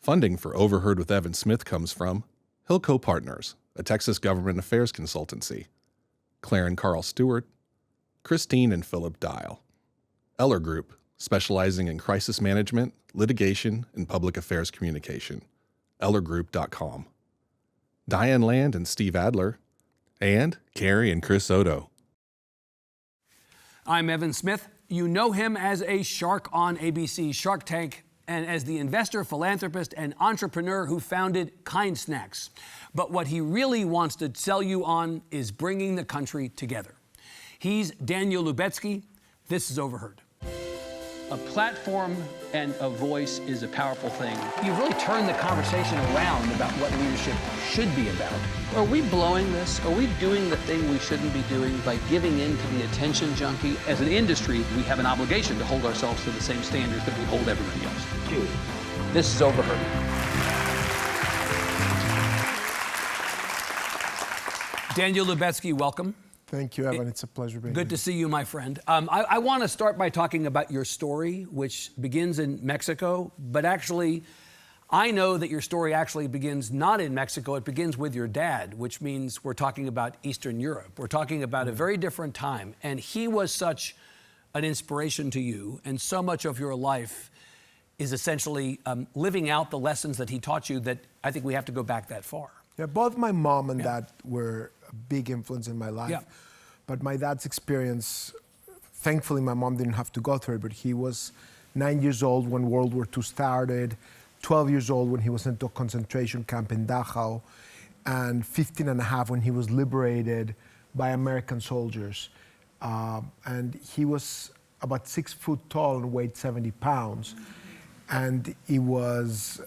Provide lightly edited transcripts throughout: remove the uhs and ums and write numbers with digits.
Funding for Overheard with Evan Smith comes from Hilco Partners, a Texas government affairs consultancy, Claire and Carl Stewart, Christine and Philip Dial, Eller Group, specializing in crisis management, litigation, and public affairs communication, ellergroup.com, Diane Land and Steve Adler, and Carrie and Chris Odo. I'm Evan Smith. You know him as a shark on ABC's Shark Tank and as the investor, philanthropist, and entrepreneur who founded Kind Snacks. But what he really wants to sell you on is bringing the country together. He's Daniel Lubetzky. This is Overheard. A platform and a voice is a powerful thing. You've really turned the conversation around about what leadership should be about. Are we blowing this? Are we doing the thing we shouldn't be doing by giving in to the attention junkie? As an industry, we have an obligation to hold ourselves to the same standards that we hold everybody else to. This is Overheard. Daniel Lubetzky, welcome. Thank you, Evan. It's a pleasure being here. Good to see you, my friend. I want to start by talking about your story, which begins in Mexico, but actually, I know that your story actually begins not in Mexico, it begins with your dad, which means we're talking about Eastern Europe. We're talking about a very different time, and he was such an inspiration to you, and so much of your life is essentially living out the lessons that he taught you that I think we have to go back that far. Yeah, both my mom and dad were a big influence in my life. Yeah. But my dad's experience, thankfully my mom didn't have to go through it, but he was 9 years old when World War II started, 12 years old when he was sent to a concentration camp in Dachau, and 15 and a half when he was liberated by American soldiers. And he was about 6 foot tall and weighed 70 pounds. And he was,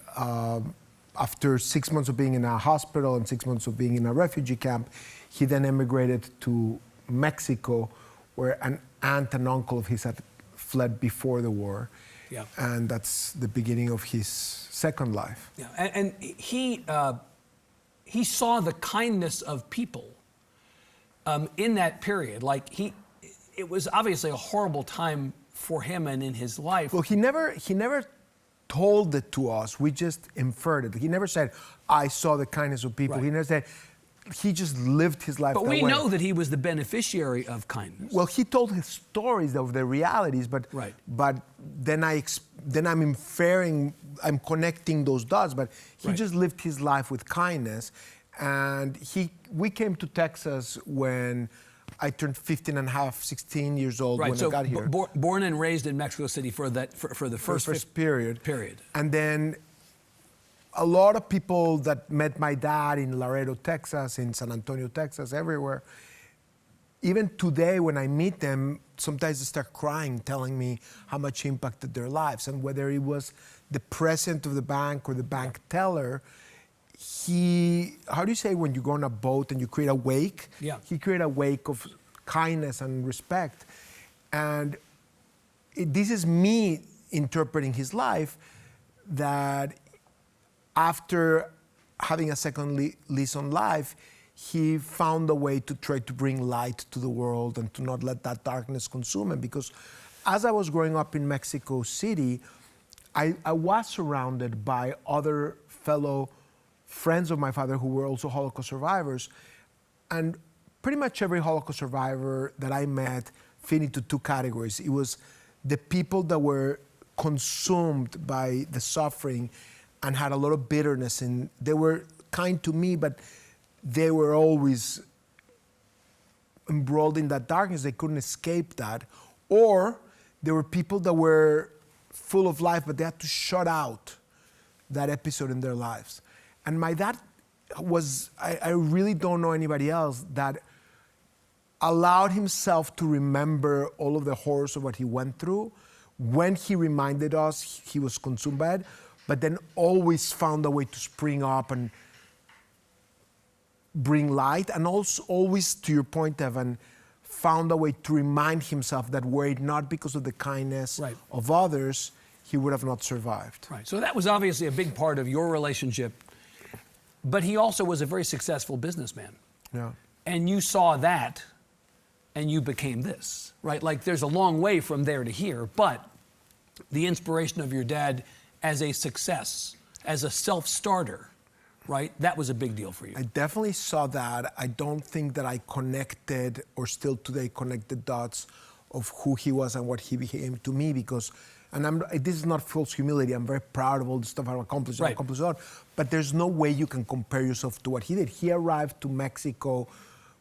after 6 months of being in a hospital and 6 months of being in a refugee camp, he then emigrated to Mexico, where an aunt and uncle of his had fled before the war. Yeah. And that's the beginning of his second life. Yeah. And he saw the kindness of people in that period. Like it was obviously a horrible time for him and in his life. Well, he never told it to us. We just inferred it. He never said, I saw the kindness of people. Right. He never said, he just lived his life But that we way. know that he was the beneficiary of kindness. Well, he told his stories of the realities, but Right. but then I'm inferring, I'm connecting those dots. But he Right. just lived his life with kindness, and we came to Texas when I turned 15 and a half, 16 years old Right, when so I got here. born and raised in Mexico City for the first period. Period. And then a lot of people that met my dad in Laredo, Texas, in San Antonio, Texas, everywhere, even today when I meet them, sometimes they start crying, telling me how much he impacted their lives. And whether it was the president of the bank or the bank teller, how do you say when you go on a boat and you create a wake? Yeah. He created a wake of kindness and respect. And this is me interpreting his life, that after having a second lease on life, he found a way to try to bring light to the world and to not let that darkness consume him. Because as I was growing up in Mexico City, I was surrounded by other fellow friends of my father who were also Holocaust survivors. And pretty much every Holocaust survivor that I met fit into two categories. It was the people that were consumed by the suffering and had a lot of bitterness, and they were kind to me, but they were always embroiled in that darkness. They couldn't escape that. Or there were people that were full of life, but they had to shut out that episode in their lives. And my dad was, I really don't know anybody else that allowed himself to remember all of the horrors of what he went through. When he reminded us, he was consumed by it, but then always found a way to spring up and bring light, and also always, to your point, Evan, found a way to remind himself that were it not because of the kindness Right. of others, he would have not survived. Right. So that was obviously a big part of your relationship. But he also was a very successful businessman. Yeah. And you saw that and you became this, right? Like there's a long way from there to here, but the inspiration of your dad as a success as a self-starter, right? That was a big deal for you. I definitely saw that. I don't think that I connected, or still today connect the dots of who he was and what he became to me, because, and this is not false humility, I'm very proud of all the stuff I've accomplished, Right. accomplished a lot, but there's no way you can compare yourself to what he did. He arrived to Mexico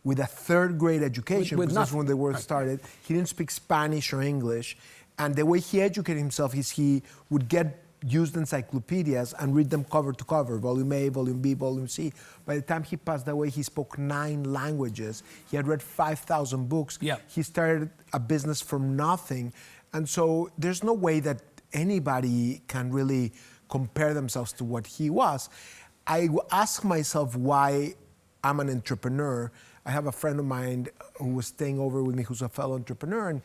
with a third grade education, With because that's nothing. when the war started. He didn't speak Spanish or English, and the way he educated himself is he would get used encyclopedias and read them cover to cover, volume A, volume B, volume C. By the time he passed away, he spoke 9 languages. He had read 5,000 books. Yeah. He started a business from nothing. And so there's no way that anybody can really compare themselves to what he was. I ask myself why I'm an entrepreneur. I have a friend of mine who was staying over with me who's a fellow entrepreneur, and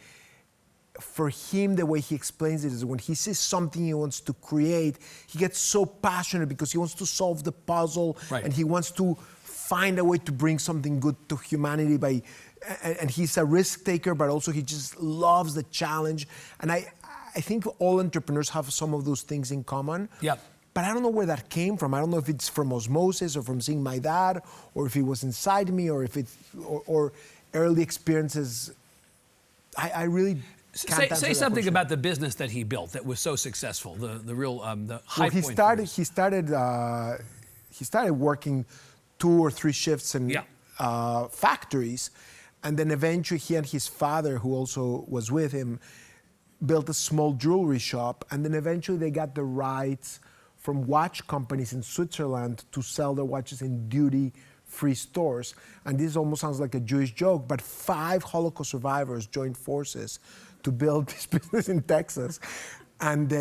for him, the way he explains it is when he sees something he wants to create, he gets so passionate because he wants to solve the puzzle, Right. and he wants to find a way to bring something good to humanity and he's a risk taker, but also he just loves the challenge. And I think all entrepreneurs have some of those things in common. Yep. But I don't know where that came from. I don't know if it's from osmosis or from seeing my dad, or if it was inside me, or if it's or early experiences. I really can't answer Say that something question. about the business that he built that was so successful, the real the high Well, point. for you. he started working 2 or 3 shifts in factories, and then eventually he and his father, who also was with him, built a small jewelry shop, and then eventually they got the rights from watch companies in Switzerland to sell their watches in duty-free stores. And this almost sounds like a Jewish joke, but 5 Holocaust survivors joined forces to build this business in Texas, and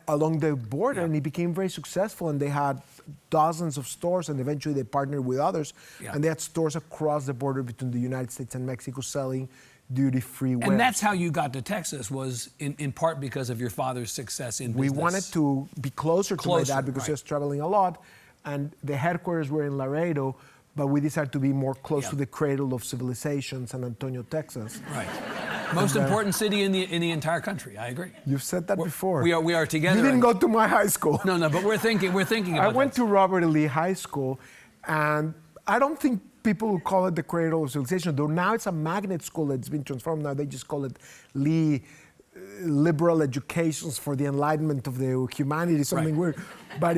along the border, and it became very successful, and they had dozens of stores, and eventually they partnered with others, and they had stores across the border between the United States and Mexico selling duty-free wares. And that's how you got to Texas, was in part because of your father's success in We business. wanted to be closer to my dad because he right. was traveling a lot, and the headquarters were in Laredo, but we decided to be more close to the cradle of civilization, San Antonio, Texas. Right. Most important city in the entire country. I agree. You've said that before. We are together. You didn't go to my high school. No, but we're thinking about I went that. to Robert E. Lee High School, and I don't think people would call it the cradle of civilization, though now it's a magnet school that's been transformed. Now they just call it Lee Liberal Educations for the Enlightenment of the Humanity, something weird. But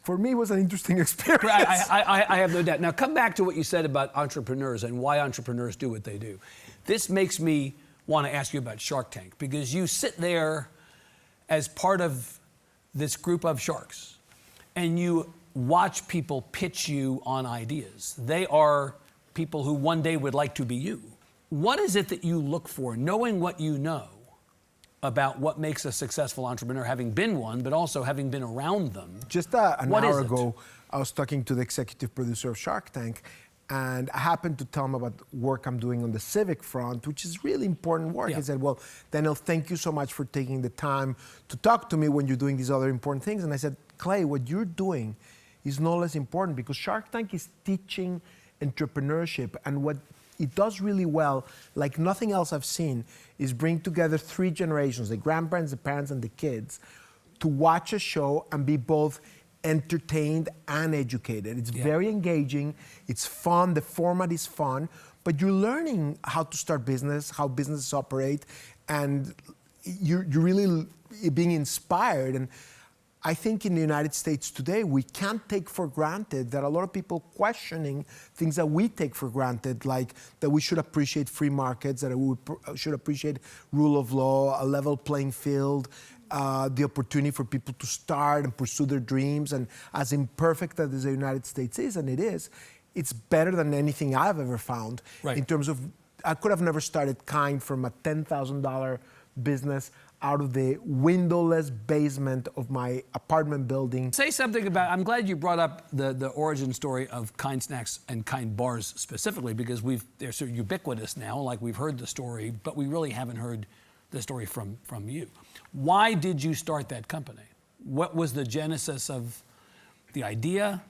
for me, it was an interesting experience. I have no doubt. Now, come back to what you said about entrepreneurs and why entrepreneurs do what they do. This makes me want to ask you about Shark Tank, because you sit there as part of this group of sharks and you watch people pitch you on ideas. They are people who one day would like to be you. What is it that you look for, knowing what you know about what makes a successful entrepreneur, having been one, but also having been around them? Just an What is hour it? ago, I was talking to the executive producer of Shark Tank, and I happened to tell him about work I'm doing on the civic front, which is really important work. Yeah. He said, well, Daniel, thank you so much for taking the time to talk to me when you're doing these other important things. And I said, Clay, what you're doing is no less important, because Shark Tank is teaching entrepreneurship, and what it does really well, like nothing else I've seen, is bring together 3 generations, the grandparents, the parents, and the kids, to watch a show and be both entertained and educated. It's very engaging, it's fun, the format is fun, but you're learning how to start business, how businesses operate, and you're really being inspired. And I think in the United States today, we can't take for granted that a lot of people questioning things that we take for granted, like that we should appreciate free markets, that we should appreciate rule of law, a level playing field, the opportunity for people to start and pursue their dreams. And as imperfect as the United States is, and it is, it's better than anything I've ever found. Right. In terms of, I could have never started Kind from a $10,000 business out of the windowless basement of my apartment building. Say something about, I'm glad you brought up the origin story of Kind Snacks and Kind Bars specifically, because they're so ubiquitous now, like we've heard the story, but we really haven't heard the story from you. Why did you start that company? What was the genesis of the idea?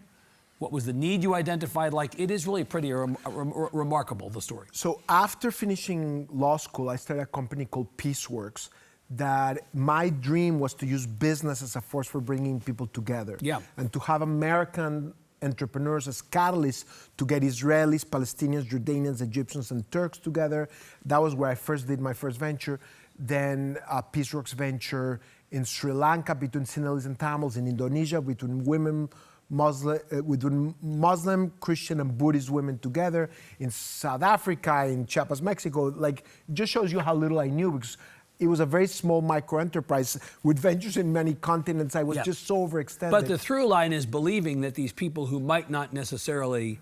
What was the need you identified? Like, it is really pretty remarkable, the story. So after finishing law school, I started a company called Peaceworks that my dream was to use business as a force for bringing people together. Yeah. And to have American entrepreneurs as catalysts to get Israelis, Palestinians, Jordanians, Egyptians, and Turks together. That was where I first did my first venture. Then a Peaceworks venture in Sri Lanka between Sinhalese and Tamils, in Indonesia between Muslim, Christian, and Buddhist women together, in South Africa, in Chiapas, Mexico. Like, it just shows you how little I knew, because it was a very small micro enterprise with ventures in many continents. I was just so overextended. But the through line is believing that these people who might not necessarily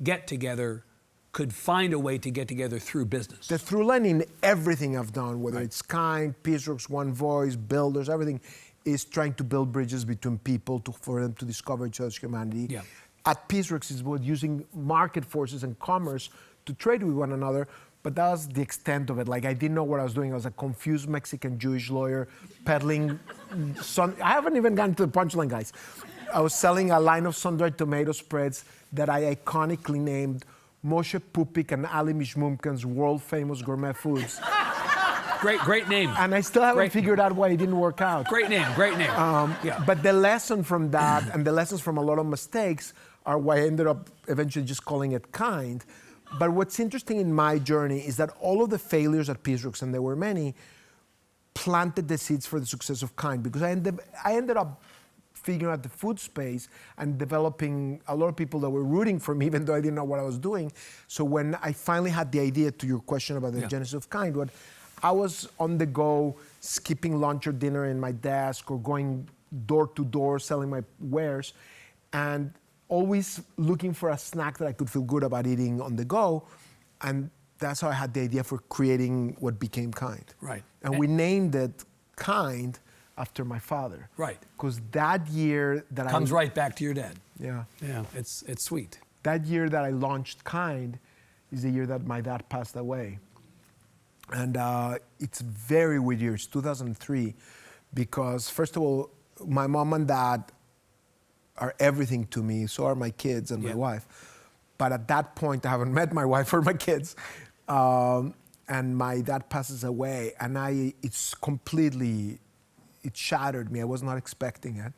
get together could find a way to get together through business. The through line in everything I've done, whether it's Kind, Peaceworks, One Voice, Builders, everything, is trying to build bridges between people for them to discover each other's humanity. Yeah. At Peaceworks, it's about using market forces and commerce to trade with one another. But that was the extent of it. Like, I didn't know what I was doing. I was a confused Mexican Jewish lawyer peddling I haven't even gotten to the punchline, guys. I was selling a line of sun-dried tomato spreads that I iconically named Moshe Pupik and Ali Mishmumkin's world-famous gourmet foods. Great name. And I still haven't figured out why it didn't work out. Great name. But the lesson from that and the lessons from a lot of mistakes are why I ended up eventually just calling it Kind. But what's interesting in my journey is that all of the failures at Peaceworks, and there were many, planted the seeds for the success of Kind, because I ended up figuring out the food space and developing a lot of people that were rooting for me, even though I didn't know what I was doing. So when I finally had the idea, to your question about the genesis of Kind, I was on the go, skipping lunch or dinner in my desk, or going door to door selling my wares, and always looking for a snack that I could feel good about eating on the go. And that's how I had the idea for creating what became Kind. Right. And we named it Kind after my father. Right. Because that year that Comes right back to your dad. Yeah. Yeah, it's sweet. That year that I launched Kind is the year that my dad passed away. And it's very weird year. It's 2003, because first of all, my mom and dad are everything to me. So are my kids and my wife. But at that point, I haven't met my wife or my kids. And my dad passes away, and it shattered me. I was not expecting it.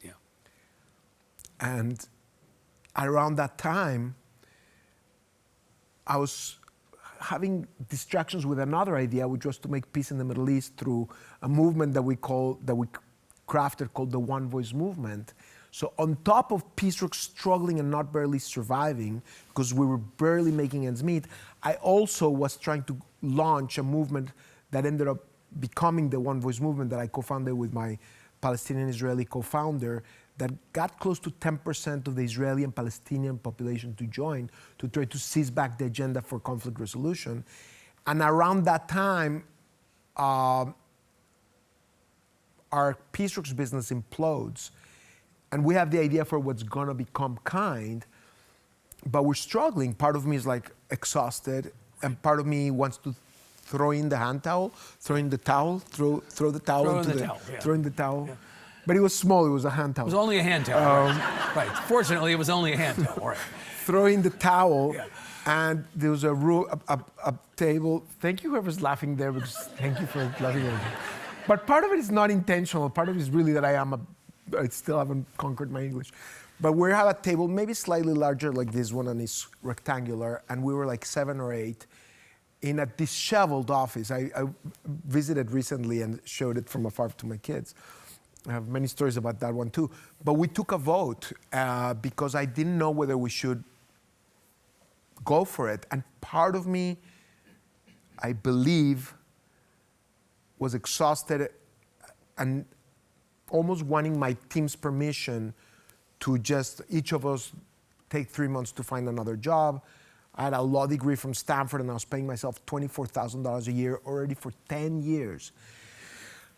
Yeah. And around that time, I was having distractions with another idea, which was to make peace in the Middle East through a movement that we crafted called the One Voice movement. So on top of Peaceworks struggling and not barely surviving, because we were barely making ends meet, I also was trying to launch a movement that ended up becoming the One Voice movement that I co-founded with my Palestinian-Israeli co-founder, that got close to 10% of the Israeli and Palestinian population to join to try to seize back the agenda for conflict resolution. And around that time, our Peaceworks business implodes. And we have the idea for what's gonna become Kind, but we're struggling. Part of me is like exhausted, and part of me wants to throw in the hand towel, throw in the towel, throw the towel throw in the towel. Yeah. But it was small, it was a hand towel. It was only a hand towel. Right. Fortunately, it was only a hand towel. Right. Throw in the towel, and there was a table. Thank you whoever's laughing there, because thank you for laughing at me. But part of it is not intentional. Part of it is really that I still haven't conquered my English. But we have a table, maybe slightly larger like this one, and it's rectangular, and we were like 7 or 8 in a disheveled office. I visited recently and showed it from afar to my kids. I have many stories about that one too. But we took a vote because I didn't know whether we should go for it. And part of me, I believe, was exhausted and almost wanting my team's permission to just, each of us, take 3 months to find another job. I had a law degree from Stanford, and I was paying myself $24,000 a year already for 10 years.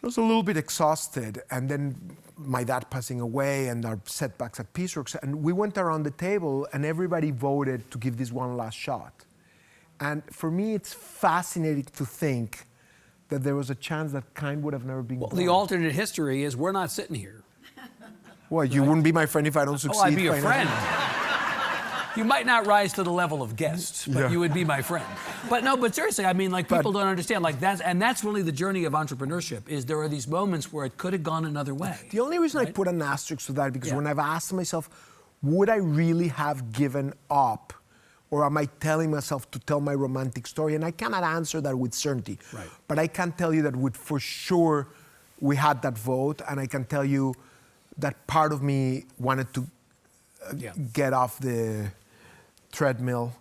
I was a little bit exhausted, and then my dad passing away and our setbacks at Peaceworks, and we went around the table and everybody voted to give this one last shot. And for me, it's fascinating to think that there was a chance that Kind would have never been born. The alternate history is we're not sitting here. Well, you wouldn't be my friend if I don't succeed. Oh, I'd be your friend. You might not rise to the level of guests, but you would be my friend. But seriously, I mean, like, people don't understand. Like, that's really the journey of entrepreneurship, is there are these moments where it could have gone another way. The only reason I put an asterisk to that, because when I've asked myself, would I really have given up? Or am I telling myself to tell my romantic story? And I cannot answer that with certainty. Right. But I can tell you that for sure we had that vote, and I can tell you that part of me wanted to get off the treadmill.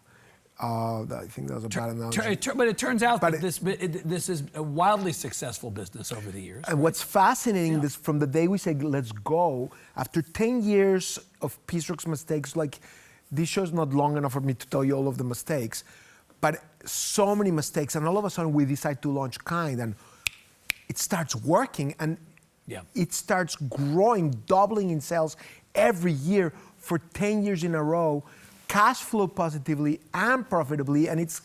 I think that was a bad analogy. But it turns out that this is a wildly successful business over the years. And what's fascinating is from the day we say, let's go, after 10 years of Pieceworks mistakes, like, this show's not long enough for me to tell you all of the mistakes, but so many mistakes, and all of a sudden we decide to launch Kind, and it starts working, and it starts growing, doubling in sales every year for 10 years in a row, cash flow positively and profitably, and it's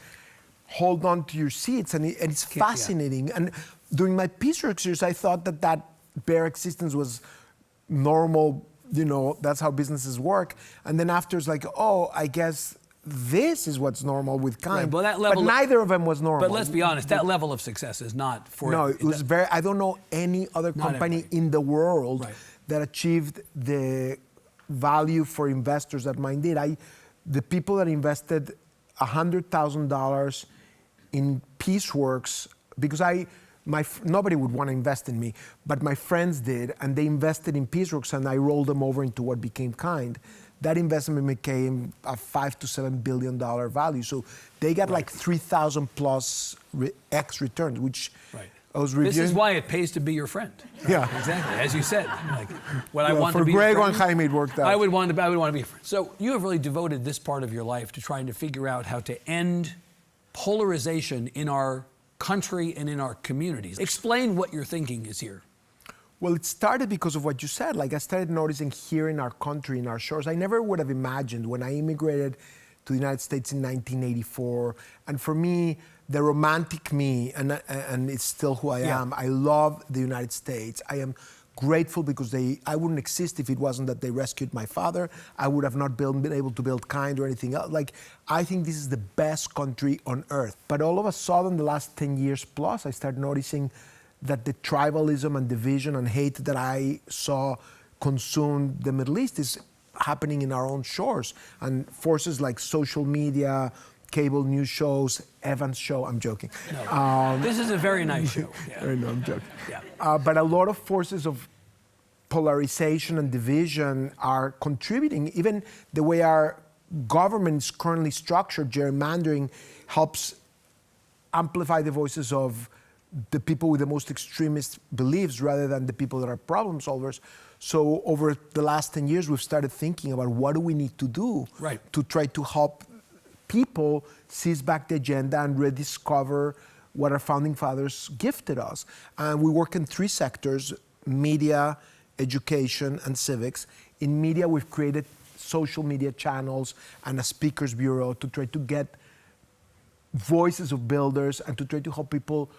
hold on to your seats, and it's fascinating. And during my Pieceworks years, I thought that bare existence was normal, that's how businesses work. And then after, it's like, oh, I guess this is what's normal with Kind. Right, but neither of them was normal. But let's be honest, that level of success is not for... No, it was I don't know any other company in the world that achieved the value for investors that mine did. The people that invested $100,000 in Pieceworks, because nobody would want to invest in me, but my friends did, and they invested in Pieceworks, and I rolled them over into what became Kind. That investment became a $5 to $7 billion value. So they got like 3,000 plus X returns, which I was reviewing. This is why it pays to be your friend. Right? Yeah, exactly. As you said, like, what I want to be. For Greg and Jaime, it worked out. I would want to be a friend. So you have really devoted this part of your life to trying to figure out how to end polarization in our country and in our communities. Explain what your thinking is here. Well, it started because of what you said. Like, I started noticing here in our country, in our shores, I never would have imagined when I immigrated to the United States in 1984. And for me, the romantic me, and it's still who I am, I love the United States. I am grateful because I wouldn't exist if it wasn't that they rescued my father. I would have not been able to build Kind or anything else. Like, I think this is the best country on earth. But all of a sudden, the last 10 years plus, I started noticing that the tribalism and division and hate that I saw consume the Middle East is happening in our own shores. And forces like social media, cable news shows, Evan's show, I'm joking. No, this is a very nice show. I know, I'm joking. But a lot of forces of polarization and division are contributing. Even the way our government is currently structured, gerrymandering, helps amplify the voices of the people with the most extremist beliefs rather than the people that are problem solvers. So over the last 10 years, we've started thinking about what do we need to do to try to help people seize back the agenda and rediscover what our founding fathers gifted us. And we work in 3 sectors: media, education, and civics. In media, we've created social media channels and a speakers bureau to try to get voices of builders and to try to help people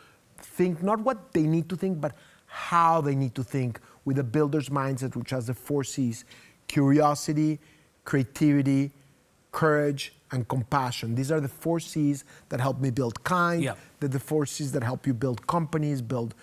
think not what they need to think, but how they need to think with a builder's mindset, which has the 4 C's: curiosity, creativity, courage, and compassion. These are the 4 C's that help me build Kind. They're the 4 C's that help you build companies, build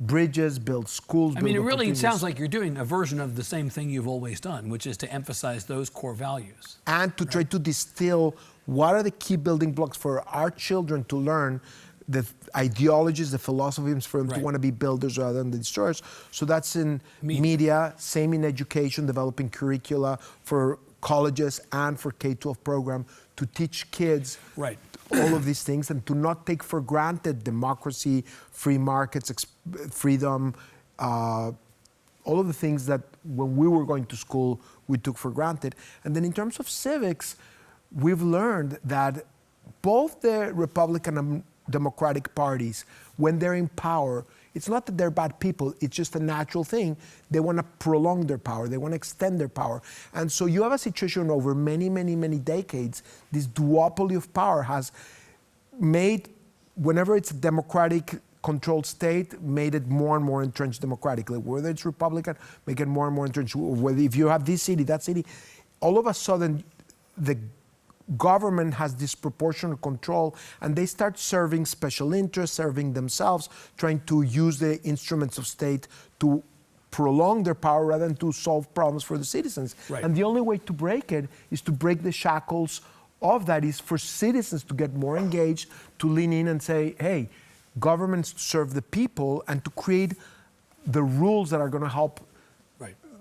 bridges, build schools. I mean, it really sounds like you're doing a version of the same thing you've always done, which is to emphasize those core values. And to try to distill what are the key building blocks for our children to learn, the ideologies, the philosophies for them to want to be builders rather than destroyers. So that's in media, same in education, developing curricula for colleges and for K-12 program to teach kids all of these things and to not take for granted democracy, free markets, freedom, all of the things that when we were going to school, we took for granted. And then in terms of civics, we've learned that both the Republican and Democratic parties, when they're in power, it's not that they're bad people, it's just a natural thing. They want to prolong their power, they want to extend their power. And so you have a situation over many, many, many decades, this duopoly of power has made, whenever it's a Democratic controlled state, made it more and more entrenched democratically. Whether it's Republican, make it more and more entrenched. Whether if you have this city, that city, all of a sudden, the government has disproportionate control, and they start serving special interests, serving themselves, trying to use the instruments of state to prolong their power rather than to solve problems for the citizens. Right. And the only way to break it is to break the shackles of that, is for citizens to get more engaged, to lean in and say, hey, governments serve the people, and to create the rules that are going to help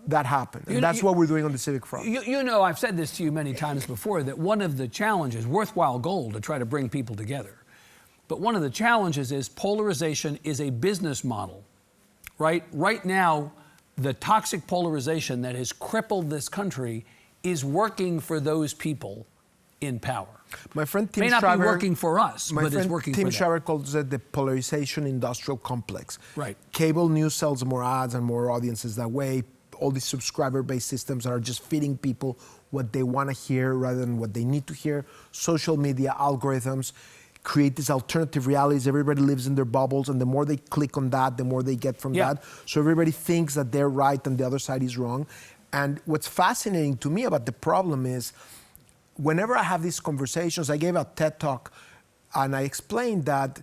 that happen. And that's what we're doing on the civic front. You know, I've said this to you many times before, that one of the challenges, worthwhile goal to try to bring people together, but one of the challenges is polarization is a business model, right? Right now, the toxic polarization that has crippled this country is working for those people in power. My friend Tim May not Shriver, be working for us, but it's working Tim for them. Shriver calls it the polarization industrial complex. Right. Cable news sells more ads and more audiences that way. All these subscriber-based systems are just feeding people what they want to hear rather than what they need to hear. Social media algorithms create these alternative realities. Everybody lives in their bubbles, and the more they click on that, the more they get from that. So everybody thinks that they're right and the other side is wrong. And what's fascinating to me about the problem is, whenever I have these conversations, I gave a TED Talk, and I explained that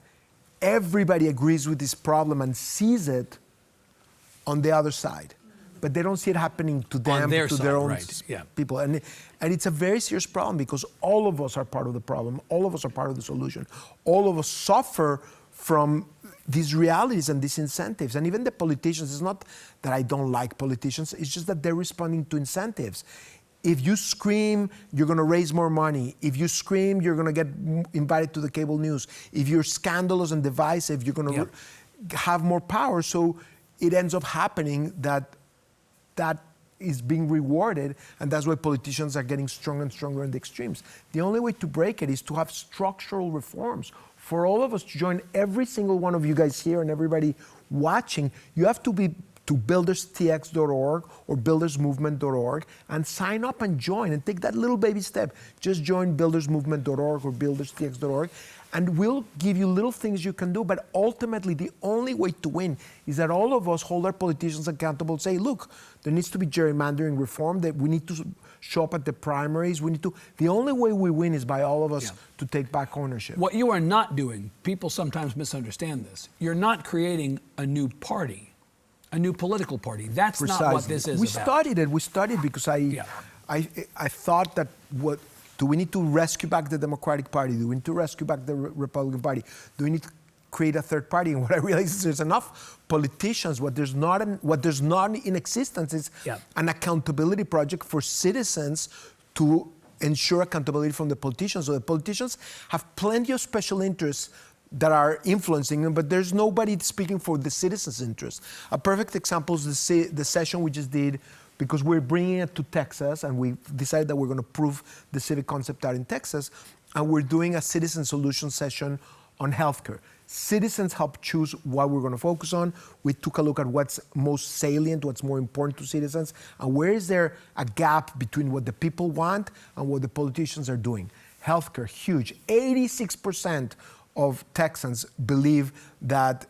everybody agrees with this problem and sees it on the other side, but they don't see it happening to them, their to side, their own right, yeah. people. And it's a very serious problem, because all of us are part of the problem. All of us are part of the solution. All of us suffer from these realities and these incentives. And even the politicians, it's not that I don't like politicians, it's just that they're responding to incentives. If you scream, you're going to raise more money. If you scream, you're going to get invited to the cable news. If you're scandalous and divisive, you're going to have more power. So it ends up happening that is being rewarded, and that's why politicians are getting stronger and stronger in the extremes. The only way to break it is to have structural reforms. For all of us to join, every single one of you guys here and everybody watching, you have to be to builderstx.org or buildersmovement.org and sign up and join and take that little baby step. Just join buildersmovement.org or builderstx.org, and we'll give you little things you can do. But ultimately, the only way to win is that all of us hold our politicians accountable, say, look, there needs to be gerrymandering reform, that we need to show up at the primaries. The only way we win is by all of us to take back ownership. What you are not doing, people sometimes misunderstand this, you're not creating a new party, a new political party. That's Precisely. not what this is We about. studied because I thought that do we need to rescue back the Democratic Party? Do we need to rescue back the Republican Party? Do we need to create a third party? And what I realized is there's enough politicians. What there's not in existence is an accountability project for citizens to ensure accountability from the politicians. So the politicians have plenty of special interests that are influencing them, but there's nobody speaking for the citizens' interests. A perfect example is the session we just did, because we're bringing it to Texas, and we decided that we're going to prove the civic concept out in Texas, and we're doing a citizen solution session on healthcare. Citizens help choose what we're going to focus on. We took a look at what's most salient, what's more important to citizens, and where is there a gap between what the people want and what the politicians are doing. Healthcare, huge. 86% of Texans believe that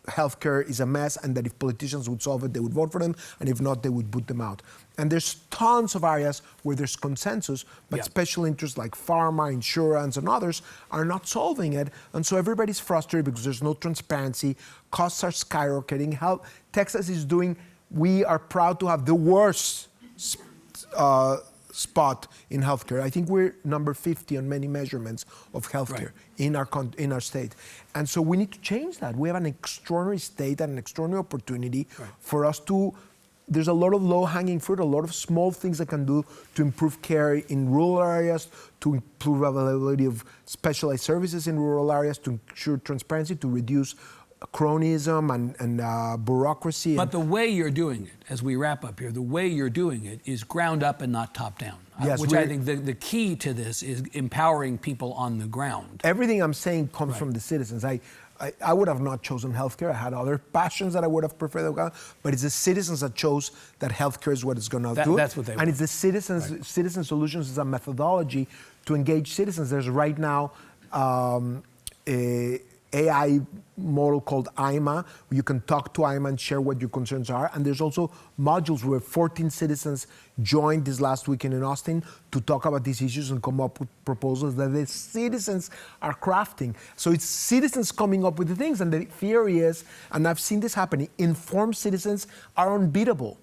healthcare is a mess, and that if politicians would solve it, they would vote for them, and if not, they would boot them out. And there's tons of areas where there's consensus, but special interests like pharma, insurance, and others are not solving it, and so everybody's frustrated because there's no transparency, costs are skyrocketing. We are proud to have the worst spot in healthcare. I think we're number 50 on many measurements of healthcare in our state. And so we need to change that. We have an extraordinary state and an extraordinary opportunity for us to, there's a lot of low-hanging fruit, a lot of small things that can do to improve care in rural areas, to improve availability of specialized services in rural areas, to ensure transparency, to reduce cronyism and bureaucracy. But the way you're doing it, as we wrap up here, the way you're doing it is ground up and not top down. Yes, which I think the key to this is empowering people on the ground. Everything I'm saying comes from the citizens. I would have not chosen healthcare. I had other passions that I would have preferred, but it's the citizens that chose that healthcare is what is going to do it. That's what they want. And it's the citizens. Citizen Solutions is a methodology to engage citizens. There's right now AI model called IMA. You can talk to IMA and share what your concerns are. And there's also modules where 14 citizens joined this last weekend in Austin to talk about these issues and come up with proposals that the citizens are crafting. So it's citizens coming up with the things. And the theory is, and I've seen this happening, informed citizens are unbeatable.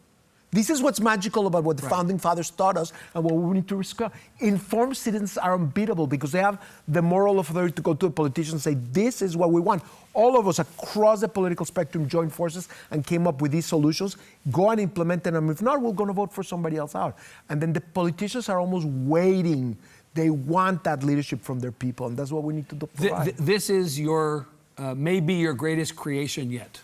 This is what's magical about what the founding fathers taught us and what we need to respect. Informed citizens are unbeatable because they have the moral authority to go to a politician and say, this is what we want. All of us across the political spectrum joined forces and came up with these solutions. Go and implement them. And if not, we're going to vote for somebody else out. And then the politicians are almost waiting. They want that leadership from their people. And that's what we need to do. This is your, maybe your greatest creation yet.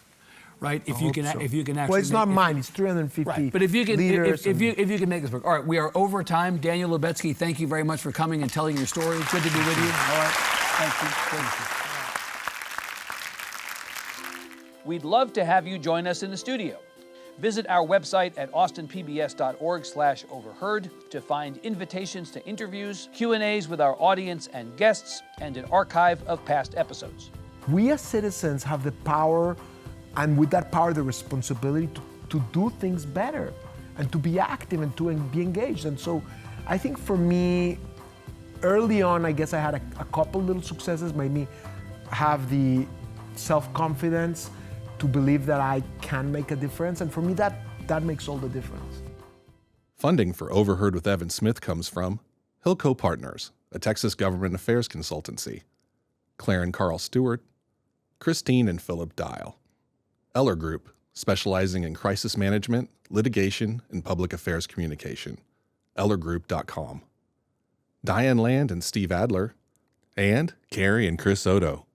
Right, if you can actually. Well, it's not mine. It's 350. Right, but if you can, leaders if you can make this work. All right, we are over time. Daniel Lubetzky, thank you very much for coming and telling your story. Good to be with you. All right, thank you. We'd love to have you join us in the studio. Visit our website at austinpbs.org/overheard to find invitations to interviews, Q&As with our audience and guests, and an archive of past episodes. We as citizens have the power, and with that power, the responsibility to do things better and to be active and to be engaged. And so I think for me, early on, I guess I had a couple little successes, made me have the self-confidence to believe that I can make a difference. And for me, that makes all the difference. Funding for Overheard with Evan Smith comes from Hilco Partners, a Texas government affairs consultancy, Claire and Carl Stewart, Christine and Philip Dial, Eller Group, specializing in crisis management, litigation, and public affairs communication, ellergroup.com, Diane Land and Steve Adler, and Carrie and Chris Odo.